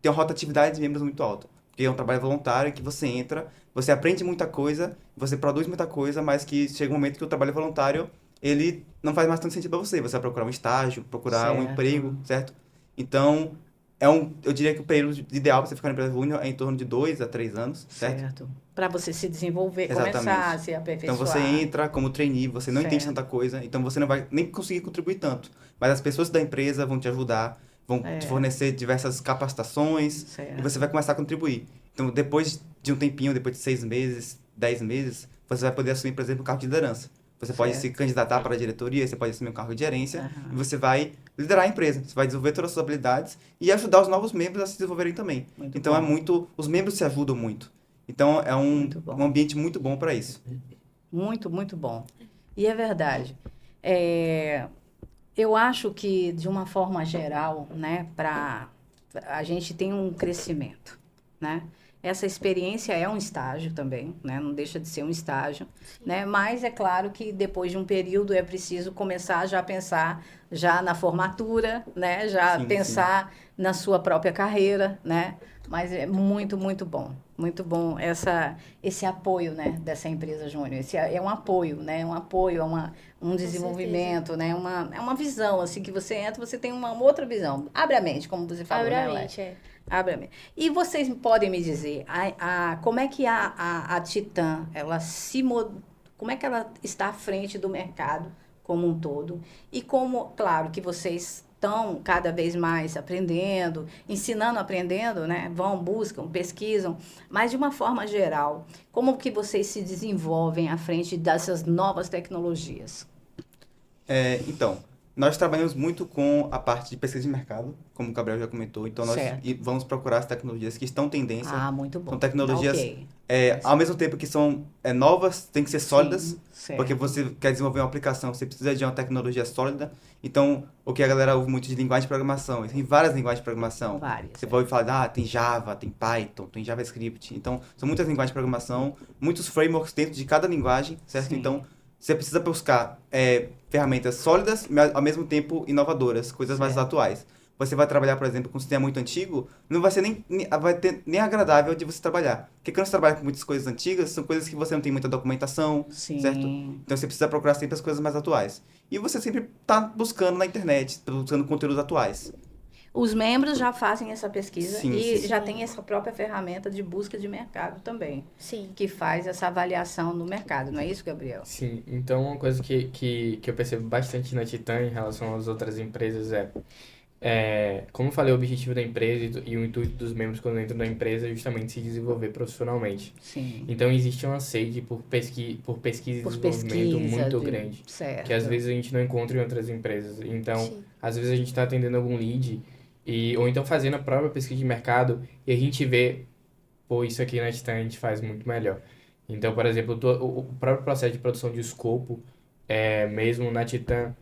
tem uma rotatividade de membros muito alta. Porque é um trabalho voluntário que você entra, você aprende muita coisa, você produz muita coisa, mas que chega um momento que o trabalho voluntário, ele não faz mais tanto sentido para você. Você vai procurar um estágio, procurar um Certo. emprego, certo? Então, eu diria que o período ideal para você ficar na empresa Júnior é em torno de 2 a 3 anos, certo? Certo. Para você se desenvolver, Exatamente. começar a se Então aperfeiçoar. você entra como trainee, você não entende Certo. tanta coisa, então você não vai nem conseguir contribuir tanto. Mas as pessoas da empresa vão te ajudar, vão te fornecer diversas capacitações Certo. e você vai começar a contribuir. Então depois de um tempinho, depois de 6 meses, 10 meses, você vai poder assumir, por exemplo, o cargo de liderança. Você pode Certo. se candidatar para a diretoria, você pode assumir um cargo de gerência Aham. e você vai liderar a empresa. Você vai desenvolver todas as suas habilidades e ajudar os novos membros a se desenvolverem também. Muito Então bom. os membros se ajudam muito. Então é um Muito bom. ambiente muito bom para isso. Muito, muito bom. E é verdade. Eu acho que, de uma forma geral, né, a gente tem um crescimento, né? Essa experiência é um estágio também, né? Não deixa de ser um estágio, né? Mas é claro que depois de um período é preciso começar já a pensar já na formatura, né? Já Sim, pensar na sua própria carreira, né? Mas é muito, muito bom esse apoio, né, dessa empresa Júnior. Esse é um apoio, né? Um apoio, um desenvolvimento, né? É uma visão, assim, que você entra, você tem uma outra visão. Abre a mente, como você falou, Abre né, a Lé? mente, é. Abre a mente. E vocês podem me dizer, como é que a Titã, como é que ela está à frente do mercado como um todo? E como, claro, que vocês estão cada vez mais aprendendo, ensinando, aprendendo, né? Vão, buscam, pesquisam, mas de uma forma geral, como que vocês se desenvolvem à frente dessas novas tecnologias? Então, nós trabalhamos muito com a parte de pesquisa de mercado, como o Gabriel já comentou. Então, nós Certo. vamos procurar as tecnologias que estão tendência. Ah, muito bom. São tecnologias, Ok. ao mesmo tempo que são novas, tem que ser sólidas. Sim, certo. Porque você quer desenvolver uma aplicação, você precisa de uma tecnologia sólida. Então, o que a galera ouve muito de linguagem de programação, tem várias linguagens de programação. Várias, Você pode falar, tem Java, tem Python, tem JavaScript. Então, são muitas linguagens de programação, muitos frameworks dentro de cada linguagem, certo? Sim. Então, você precisa buscar ferramentas sólidas, mas ao mesmo tempo inovadoras, coisas mais Certo. atuais. Você vai trabalhar, por exemplo, com um sistema muito antigo, não vai ser nem agradável de você trabalhar. Porque quando você trabalha com muitas coisas antigas, são coisas que você não tem muita documentação, Sim. certo? Então você precisa procurar sempre as coisas mais atuais. E você sempre está buscando na internet, buscando conteúdos atuais. Os membros já fazem essa pesquisa Sim, e sim. já tem essa própria ferramenta de busca de mercado também, Sim. que faz essa avaliação no mercado, não é isso, Gabriel? Sim, então uma coisa que eu percebo bastante na Titã em relação às outras empresas como eu falei, o objetivo da empresa e o intuito dos membros quando entram na empresa é justamente se desenvolver profissionalmente. Sim. Então existe uma sede por pesquisa e desenvolvimento muito grande, Certo. que às vezes a gente não encontra em outras empresas. Então, Sim. às vezes a gente está atendendo algum lead ou então fazendo a própria pesquisa de mercado e a gente vê, pô, isso aqui na Titã a gente faz muito melhor. Então, por exemplo, o próprio processo de produção de escopo, mesmo na Titã,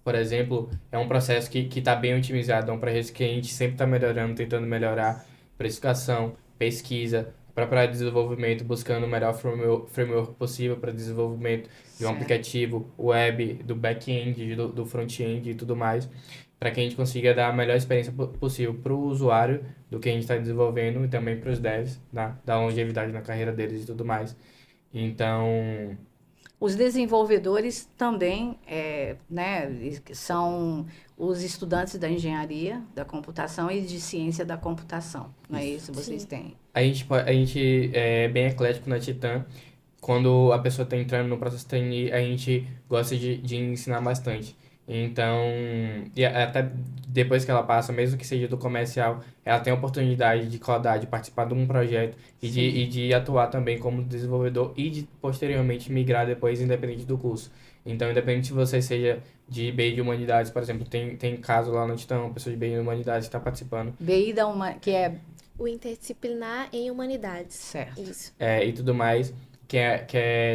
por exemplo, é um processo que está bem otimizado, é um processo que a gente sempre está melhorando, tentando melhorar precificação, pesquisa, própria área de desenvolvimento, buscando o melhor framework possível para desenvolvimento de um Certo. aplicativo web, do back-end, do front-end e tudo mais, para que a gente consiga dar a melhor experiência possível para o usuário do que a gente está desenvolvendo e também para os devs, dar longevidade na carreira deles e tudo mais. Então, Os desenvolvedores também, né, são os estudantes da engenharia da computação e de ciência da computação, não é isso que vocês Sim. têm? a gente é bem eclético na Titã. quando a pessoa está entrando no processo de trainee, a gente gosta de ensinar bastante. Então, e até depois que ela passa, mesmo que seja do comercial, ela tem a oportunidade de codar, de participar de um projeto e de atuar também como desenvolvedor e de posteriormente migrar depois, independente do curso. Então, independente se você seja de BI de Humanidades, por exemplo, tem caso lá no Titã, uma pessoa de BI de Humanidades que está participando. BI que é O interdisciplinar em humanidades. certo. Isso. E tudo mais,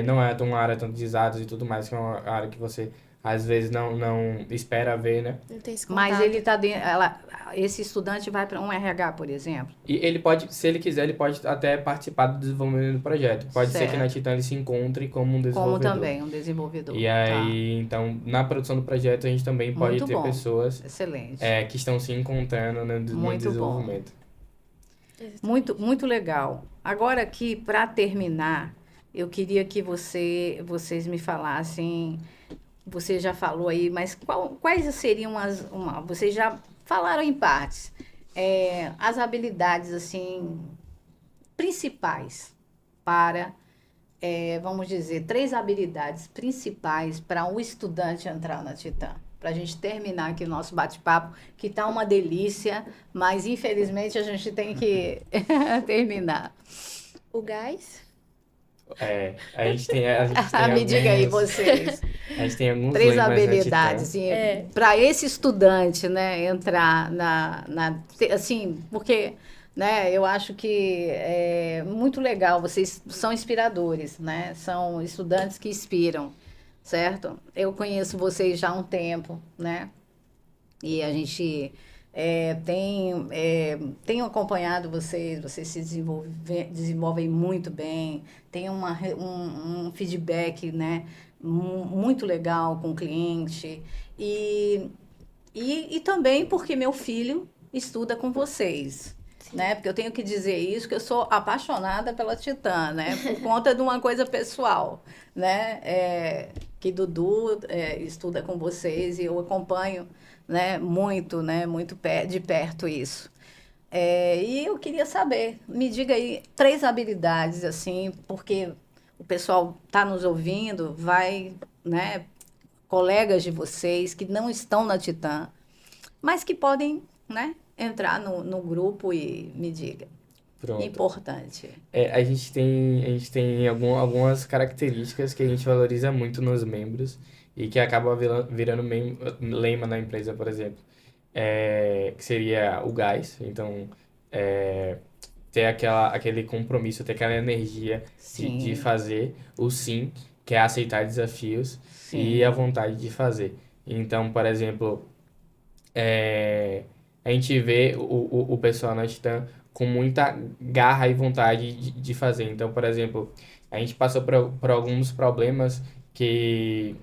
não é uma área tanto de dados e tudo mais, que é uma área que você às vezes não espera ver, né? Não tem esse Mas contato. ele tá dentro, esse estudante vai para um RH, por exemplo. E ele pode, se ele quiser, ele pode até participar do desenvolvimento do projeto. Pode ser que na Certo. Titã ele se encontre como um Como desenvolvedor. também um desenvolvedor. E Tá. aí, então, na produção do projeto, a gente também pode Muito ter bom. pessoas Excelente. que estão se encontrando no Muito bom. desenvolvimento. Muito, muito legal. Agora aqui, para terminar, eu queria que vocês me falassem, você já falou aí, mas quais seriam vocês já falaram em partes, as habilidades, assim, principais para, vamos dizer, 3 habilidades principais para um estudante entrar na Titã. Para a gente terminar aqui o nosso bate-papo, que está uma delícia, mas infelizmente a gente tem que terminar. O gás. A gente tem Me diga aí, alguns- vocês. A gente tem alguns 3 lemas na habilidades. Titã. Para esse estudante, né, entrar assim, porque, né, eu acho que é muito legal, vocês são inspiradores, né? São estudantes que inspiram, certo? Eu conheço vocês já há um tempo, né? E a gente tem acompanhado vocês se desenvolvem muito bem, tem um feedback, né, muito legal com o cliente. E também porque meu filho estuda com vocês. Né? Porque eu tenho que dizer isso, que eu sou apaixonada pela Titã, né? Por conta de uma coisa pessoal, né? Que Dudu estuda com vocês e eu acompanho, né? Muito de perto isso. E eu queria saber, me diga aí 3 habilidades, assim, porque o pessoal está nos ouvindo, né? Colegas de vocês que não estão na Titã, mas que podem, né? Entrar no grupo e me diga. Pronto. Importante. A gente tem algumas características que a gente valoriza muito nos membros e que acaba virando lema na empresa, por exemplo. Que seria o gás. Então, ter aquele compromisso, ter aquela energia de fazer. O sim, que é aceitar desafios. Sim. E a vontade de fazer. Então, por exemplo, a gente vê o pessoal na Titã com muita garra e vontade de fazer. Então, por exemplo, a gente passou por alguns problemas que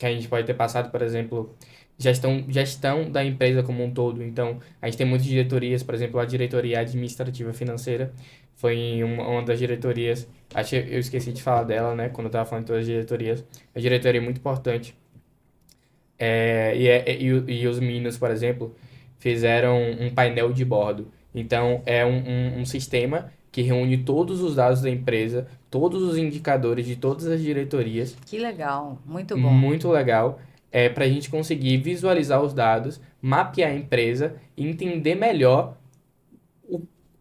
a gente pode ter passado, por exemplo, gestão da empresa como um todo. Então, a gente tem muitas diretorias, por exemplo, a diretoria administrativa financeira foi uma das diretorias, acho que eu esqueci de falar dela, né, quando eu estava falando de todas as diretorias. A diretoria é muito importante. E os meninos, por exemplo, fizeram um painel de bordo. Então, é um sistema que reúne todos os dados da empresa, todos os indicadores de todas as diretorias. Que legal, muito bom. Muito legal. Para a gente conseguir visualizar os dados, mapear a empresa e entender melhor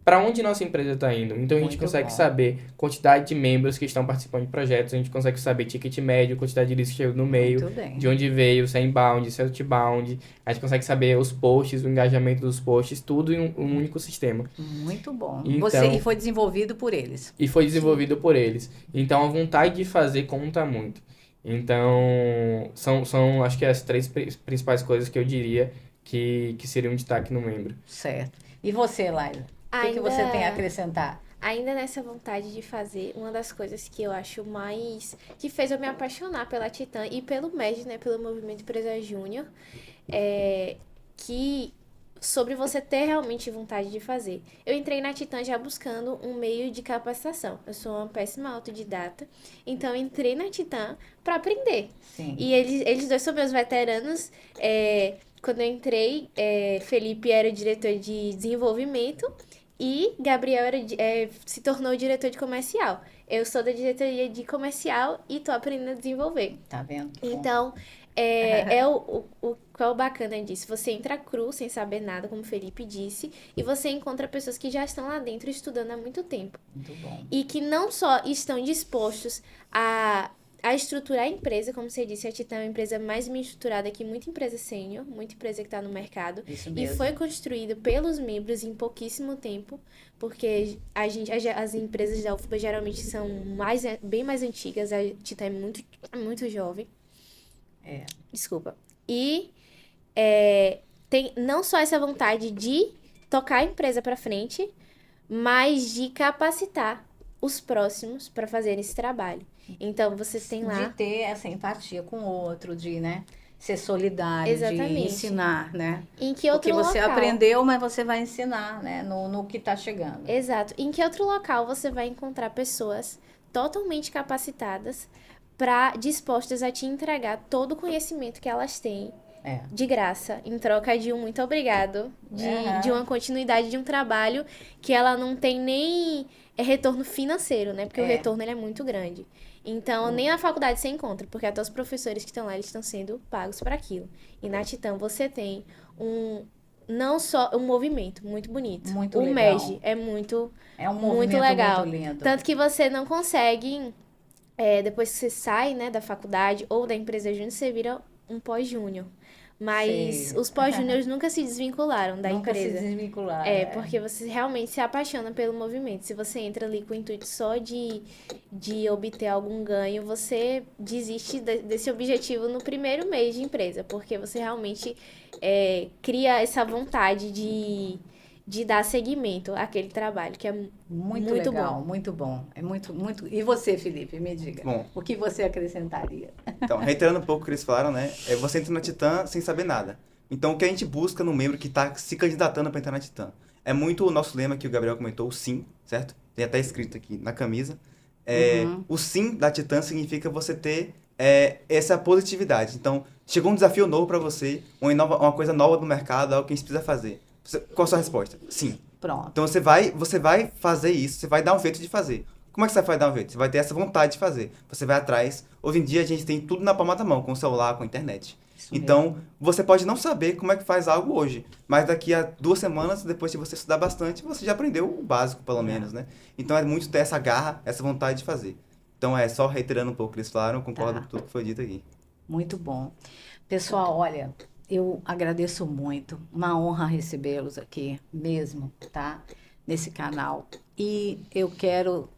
para onde nossa empresa está indo. Então, a gente Muito consegue bom. saber quantidade de membros que estão participando de projetos, a gente consegue saber ticket médio, quantidade de leads que chegou no meio, Muito bem. de onde veio, se é inbound, se é outbound. A gente consegue saber os posts, o engajamento dos posts, tudo em um único sistema. Muito bom. Então- E foi desenvolvido por eles. E foi desenvolvido por eles. Então, a vontade de fazer conta muito. Então, são acho que as 3 principais coisas que eu diria que seriam um destaque no membro. Certo. E você, Laila? O que você tem a acrescentar? Ainda nessa vontade de fazer, uma das coisas que eu acho que fez eu me apaixonar pela Titã e pelo MED, né, pelo Movimento Empresa Júnior, que sobre você ter realmente vontade de fazer. Eu entrei na Titã já buscando um meio de capacitação. Eu sou uma péssima autodidata, então eu entrei na Titã para aprender. Sim. E eles 2 são meus veteranos. Quando eu entrei, Felipe era o diretor de desenvolvimento e Gabriel se tornou o diretor de comercial. Eu sou da diretoria de comercial e tô aprendendo a desenvolver. Tá vendo? Que bom. Então, qual é o bacana disso? Você entra cru, sem saber nada, como o Felipe disse, e você encontra pessoas que já estão lá dentro estudando há muito tempo. Muito bom. E que não só estão dispostos a estruturar a empresa, como você disse, a Titã é uma empresa mais bem estruturada que muita empresa sênior, muita empresa que está no mercado. Isso E mesmo. foi construída pelos membros em pouquíssimo tempo, porque as empresas da UFBA geralmente são bem mais antigas, a Titã é muito jovem. Desculpa. E tem não só essa vontade de tocar a empresa para frente, mas de capacitar os próximos para fazer esse trabalho. Então, você tem lá... De ter essa empatia com o outro, de, né, ser solidário, Exatamente. de ensinar, né? Em que outro Porque você local... aprendeu, mas você vai ensinar, né, no que está chegando. Exato. Em que outro local você vai encontrar pessoas totalmente capacitadas dispostas a te entregar todo o conhecimento que elas têm de graça, em troca de um muito obrigado, de uma continuidade de um trabalho que ela não tem nem retorno financeiro, né? Porque o retorno ele é muito grande. Então, nem na faculdade você encontra, porque até os professores que estão lá, eles estão sendo pagos para aquilo. E na Titã você tem não só um movimento muito bonito. Muito o legal. MEG é muito um movimento muito legal. Muito lindo. Tanto que você não consegue, depois que você sai, né, da faculdade ou da empresa júnior, você vira um pós-júnior. Mas os pós-júniores nunca se desvincularam da empresa. Nunca se desvincularam. Porque você realmente se apaixona pelo movimento. Se você entra ali com o intuito só de obter algum ganho, você desiste desse objetivo no primeiro mês de empresa. Porque você realmente cria essa vontade de dar seguimento àquele trabalho, que é muito legal, bom. muito bom. É muito. E você, Felipe, me diga. Bom. O que você acrescentaria? Então, reiterando um pouco o que eles falaram, né? Você entra na Titã sem saber nada. Então, o que a gente busca no membro que está se candidatando para entrar na Titã? É muito o nosso lema que o Gabriel comentou, o sim, certo? Tem até escrito aqui na camisa. O sim da Titã significa você ter essa positividade. Então, chegou um desafio novo para você, uma coisa nova do mercado, algo que a gente precisa fazer. Qual a sua resposta? Sim. Pronto. Então, você vai fazer isso, você vai dar um jeito de fazer. Como é que você vai dar um jeito? Você vai ter essa vontade de fazer. Você vai atrás. Hoje em dia, a gente tem tudo na palma da mão, com o celular, com a internet. Então, você pode não saber como é que faz algo hoje, mas daqui a 2 semanas, depois de você estudar bastante, você já aprendeu o básico, pelo menos, né? Então, é muito ter essa garra, essa vontade de fazer. Então, só reiterando um pouco o que eles falaram, concordo com tudo que foi dito aqui. Muito bom. Pessoal, olha, eu agradeço muito. Uma honra recebê-los aqui mesmo, tá? Nesse canal. E eu quero...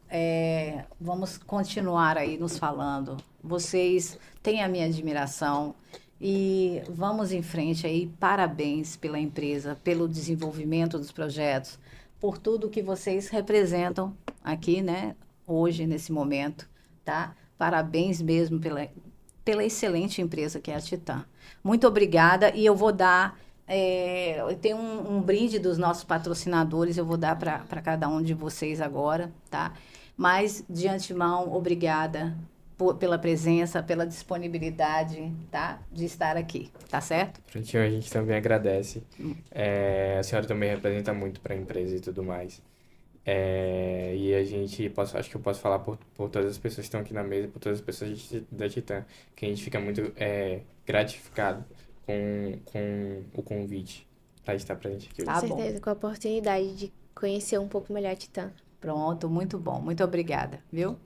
vamos continuar aí nos falando. Vocês têm a minha admiração e vamos em frente aí. Parabéns pela empresa, pelo desenvolvimento dos projetos, por tudo que vocês representam aqui, né? Hoje, nesse momento, tá? Parabéns mesmo pela excelente empresa que é a Titã. Muito obrigada e eu vou dar... eu tenho um brinde dos nossos patrocinadores, eu vou dar para cada um de vocês agora, tá? Mas, de antemão, obrigada pela presença, pela disponibilidade, tá? De estar aqui, tá certo? Prontinho, a gente também agradece. A senhora também representa muito para a empresa e tudo mais. E a gente, acho que eu posso falar por todas as pessoas que estão aqui na mesa, por todas as pessoas da Titã, que a gente fica muito gratificado com o convite para estar presente aqui hoje. Tá Com bom. certeza, com a oportunidade de conhecer um pouco melhor a Titã. Pronto, muito bom. Muito obrigada, viu?